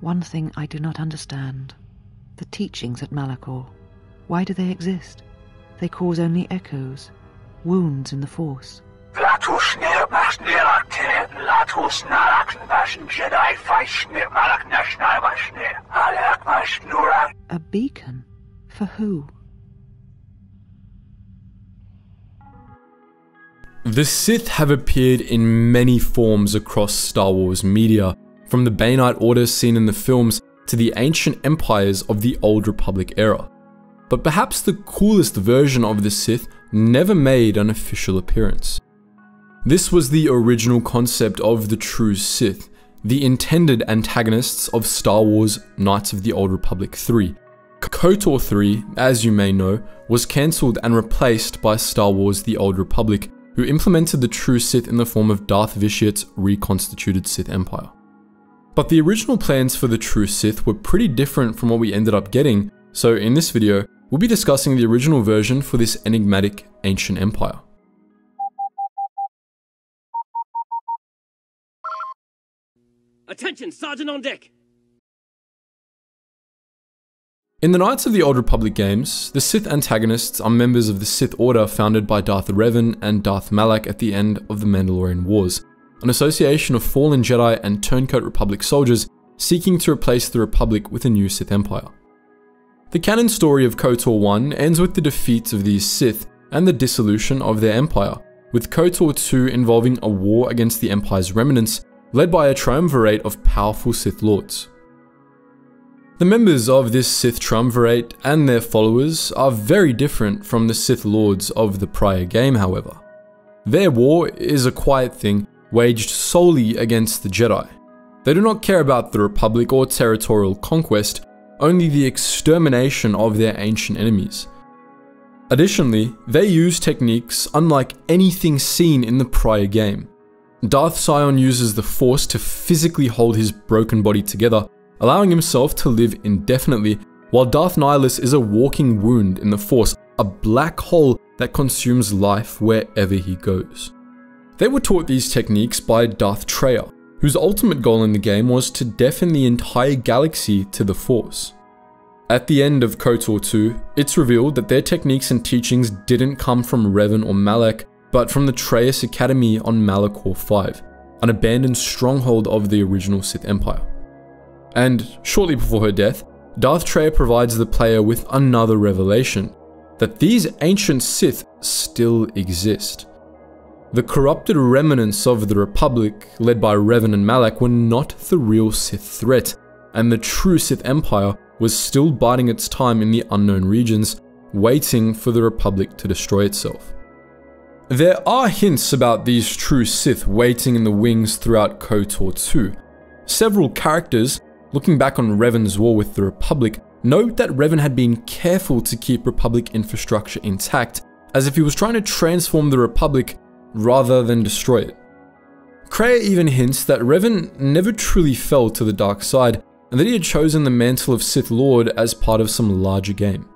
One thing I do not understand. The teachings at Malachor. Why do they exist? They cause only echoes, wounds in the Force. A beacon? For who? The Sith have appeared in many forms across Star Wars media, from the Bainite Order seen in the films to the ancient empires of the Old Republic era. But perhaps the coolest version of the Sith never made an official appearance. This was the original concept of the true Sith, the intended antagonists of Star Wars Knights of the Old Republic 3. KOTOR 3, as you may know, was cancelled and replaced by Star Wars The Old Republic, who implemented the true Sith in the form of Darth Vitiat's reconstituted Sith Empire. But the original plans for the true Sith were pretty different from what we ended up getting, so in this video, we'll be discussing the original version for this enigmatic ancient empire. Attention, Sergeant on deck! In the Knights of the Old Republic games, the Sith antagonists are members of the Sith Order founded by Darth Revan and Darth Malak at the end of the Mandalorian Wars, an association of fallen Jedi and turncoat Republic soldiers seeking to replace the Republic with a new Sith Empire. The canon story of KOTOR 1 ends with the defeat of these Sith and the dissolution of their empire, with KOTOR 2 involving a war against the Empire's remnants, led by a triumvirate of powerful Sith Lords. The members of this Sith triumvirate and their followers are very different from the Sith Lords of the prior game, however. Their war is a quiet thing waged solely against the Jedi. They do not care about the Republic or territorial conquest, only the extermination of their ancient enemies. Additionally, they use techniques unlike anything seen in the prior game. Darth Sion uses the Force to physically hold his broken body together, allowing himself to live indefinitely, while Darth Nihilus is a walking wound in the Force, a black hole that consumes life wherever he goes. They were taught these techniques by Darth Traya, whose ultimate goal in the game was to deafen the entire galaxy to the Force. At the end of KOTOR 2, it's revealed that their techniques and teachings didn't come from Revan or Malak, but from the Traius Academy on Malachor 5, an abandoned stronghold of the original Sith Empire. And shortly before her death, Darth Traya provides the player with another revelation, that these ancient Sith still exist. The corrupted remnants of the Republic, led by Revan and Malak, were not the real Sith threat, and the true Sith Empire was still biding its time in the unknown regions, waiting for the Republic to destroy itself. There are hints about these true Sith waiting in the wings throughout KOTOR 2. Several characters, looking back on Revan's war with the Republic, note that Revan had been careful to keep Republic infrastructure intact, as if he was trying to transform the Republic rather than destroy it. Kreia even hints that Revan never truly fell to the dark side, and that he had chosen the mantle of Sith Lord as part of some larger game.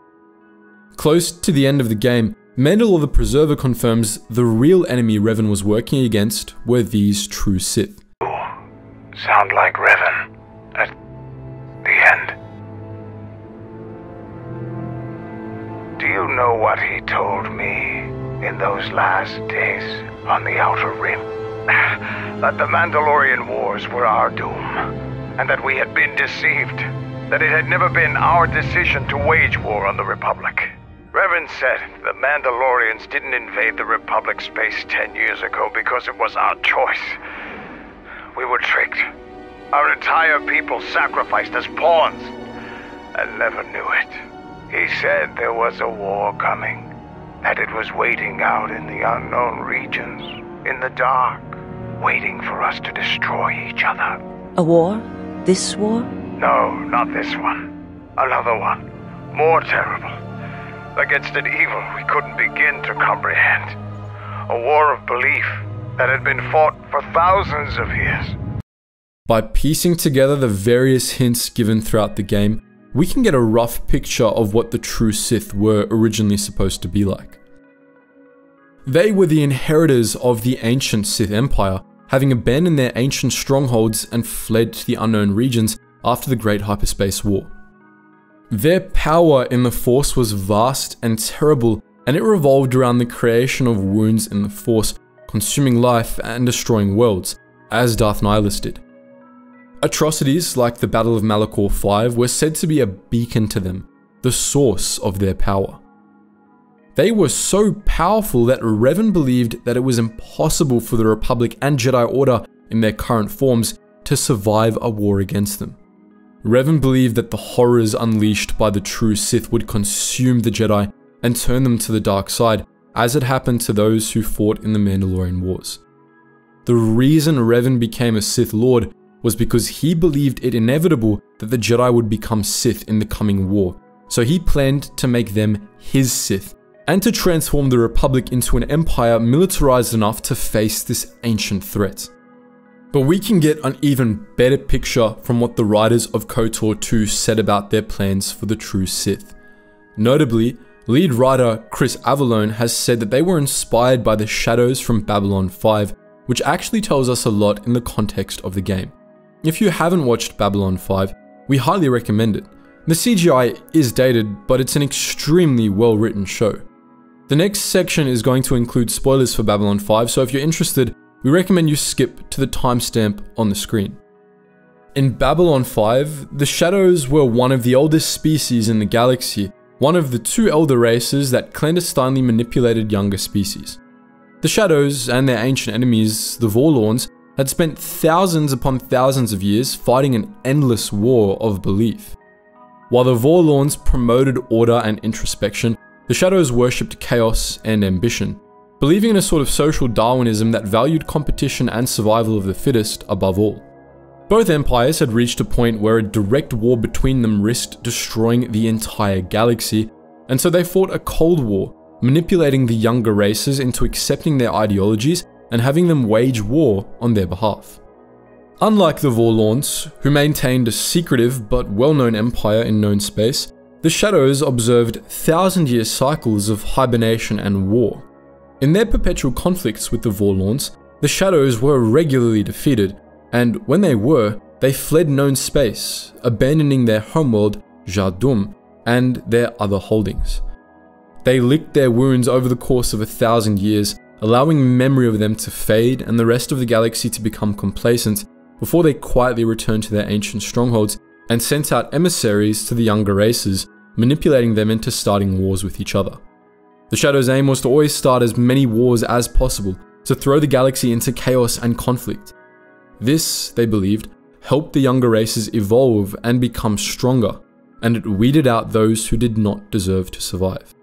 Close to the end of the game, Mandalore the Preserver confirms the real enemy Revan was working against were these true Sith. Sound like Revan at the end. Do you know what he told me in those last days on the Outer Rim? That the Mandalorian Wars were our doom, and that we had been deceived, that it had never been our decision to wage war on the Republic. Revan said the Mandalorians didn't invade the Republic space 10 years ago because it was our choice. We were tricked. Our entire people sacrificed as pawns, and never knew it. He said there was a war coming, that it was waiting out in the unknown regions, in the dark, waiting for us to destroy each other. A war? This war? No, not this one. Another one. More terrible. Against an evil we couldn't begin to comprehend. A war of belief that had been fought for thousands of years. By piecing together the various hints given throughout the game, we can get a rough picture of what the true Sith were originally supposed to be like. They were the inheritors of the ancient Sith Empire, having abandoned their ancient strongholds and fled to the unknown regions after the Great Hyperspace War. Their power in the Force was vast and terrible, and it revolved around the creation of wounds in the Force, consuming life and destroying worlds, as Darth Nihilus did. Atrocities like the Battle of Malachor V were said to be a beacon to them, the source of their power. They were so powerful that Revan believed that it was impossible for the Republic and Jedi Order in their current forms to survive a war against them. Revan believed that the horrors unleashed by the true Sith would consume the Jedi and turn them to the dark side, as had happened to those who fought in the Mandalorian Wars. The reason Revan became a Sith Lord was because he believed it inevitable that the Jedi would become Sith in the coming war, so he planned to make them his Sith, and to transform the Republic into an empire militarized enough to face this ancient threat. But we can get an even better picture from what the writers of KOTOR 2 said about their plans for the true Sith. Notably, lead writer Chris Avellone has said that they were inspired by the shadows from Babylon 5, which actually tells us a lot in the context of the game. If you haven't watched Babylon 5, we highly recommend it. The CGI is dated, but it's an extremely well written show. The next section is going to include spoilers for Babylon 5, so if you're interested, we recommend you skip to the timestamp on the screen. In Babylon 5, the Shadows were one of the oldest species in the galaxy, one of the two elder races that clandestinely manipulated younger species. The Shadows and their ancient enemies, the Vorlorns, had spent thousands upon thousands of years fighting an endless war of belief. While the Vorlorns promoted order and introspection, the Shadows worshipped chaos and ambition, believing in a sort of social Darwinism that valued competition and survival of the fittest above all. Both empires had reached a point where a direct war between them risked destroying the entire galaxy, and so they fought a cold war, manipulating the younger races into accepting their ideologies and having them wage war on their behalf. Unlike the Vorlorns, who maintained a secretive but well-known empire in known space, the Shadows observed 1,000-year cycles of hibernation and war. In their perpetual conflicts with the Vorlorns, the Shadows were regularly defeated, and when they were, they fled known space, abandoning their homeworld, Jardum, and their other holdings. They licked their wounds over the course of 1,000 years, allowing memory of them to fade and the rest of the galaxy to become complacent before they quietly returned to their ancient strongholds and sent out emissaries to the younger races, manipulating them into starting wars with each other. The Shadows' aim was to always start as many wars as possible, to throw the galaxy into chaos and conflict. This, they believed, helped the younger races evolve and become stronger, and it weeded out those who did not deserve to survive.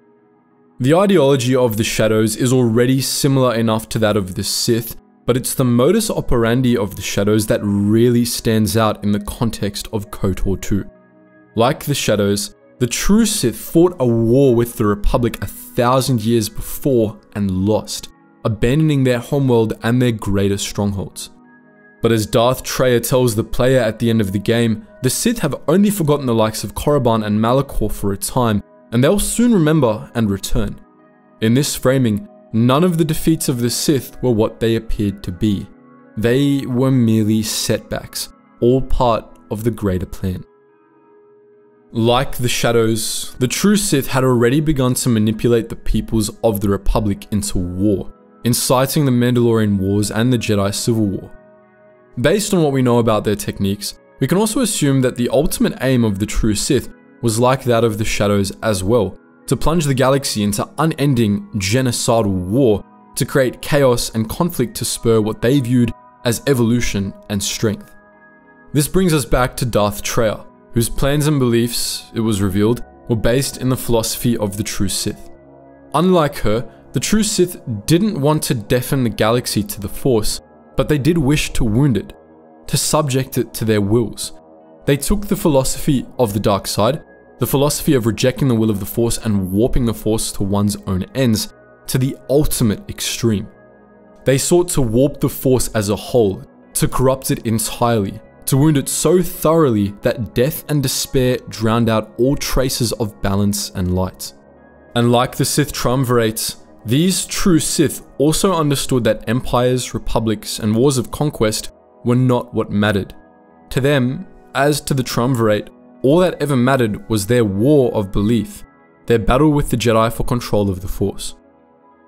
The ideology of the Shadows is already similar enough to that of the Sith, but it's the modus operandi of the Shadows that really stands out in the context of KOTOR 2. Like the Shadows, the true Sith fought a war with the Republic 1,000 years before and lost, abandoning their homeworld and their greatest strongholds. But as Darth Traya tells the player at the end of the game, the Sith have only forgotten the likes of Korriban and Malachor for a time, and they'll soon remember and return. In this framing, none of the defeats of the Sith were what they appeared to be. They were merely setbacks, all part of the greater plan. Like the Shadows, the true Sith had already begun to manipulate the peoples of the Republic into war, inciting the Mandalorian Wars and the Jedi Civil War. Based on what we know about their techniques, we can also assume that the ultimate aim of the true Sith was like that of the Shadows as well, to plunge the galaxy into unending genocidal war, to create chaos and conflict to spur what they viewed as evolution and strength. This brings us back to Darth Traya, whose plans and beliefs, it was revealed, were based in the philosophy of the true Sith. Unlike her, the true Sith didn't want to deafen the galaxy to the Force, but they did wish to wound it, to subject it to their wills. They took the philosophy of the dark side, the philosophy of rejecting the will of the Force and warping the Force to one's own ends, to the ultimate extreme. They sought to warp the Force as a whole, to corrupt it entirely, to wound it so thoroughly that death and despair drowned out all traces of balance and light. And like the Sith triumvirates, these true Sith also understood that empires, republics, and wars of conquest were not what mattered. To them, as to the Triumvirate, all that ever mattered was their war of belief, their battle with the Jedi for control of the Force.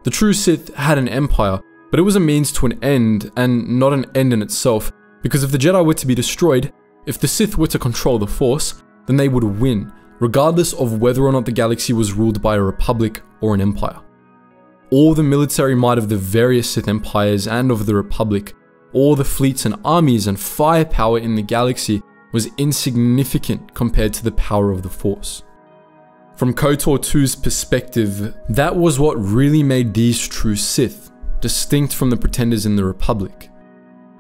The true Sith had an empire, but it was a means to an end, and not an end in itself, because if the Jedi were to be destroyed, if the Sith were to control the Force, then they would win, regardless of whether or not the galaxy was ruled by a republic or an empire. All the military might of the various Sith empires and of the Republic, all the fleets and armies and firepower in the galaxy was insignificant compared to the power of the Force. From KOTOR 2's perspective, that was what really made these true Sith distinct from the pretenders in the Republic.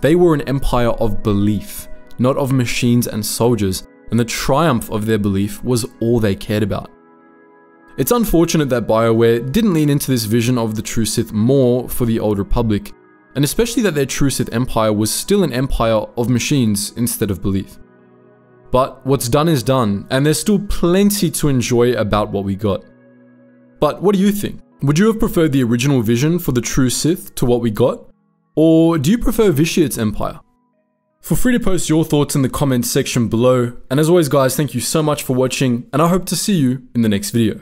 They were an empire of belief, not of machines and soldiers, and the triumph of their belief was all they cared about. It's unfortunate that BioWare didn't lean into this vision of the true Sith more for the Old Republic, and especially that their true Sith empire was still an empire of machines instead of belief. But what's done is done, and there's still plenty to enjoy about what we got. But what do you think? Would you have preferred the original vision for the true Sith to what we got? Or do you prefer Vitiate's empire? Feel free to post your thoughts in the comments section below, and as always guys, thank you so much for watching, and I hope to see you in the next video.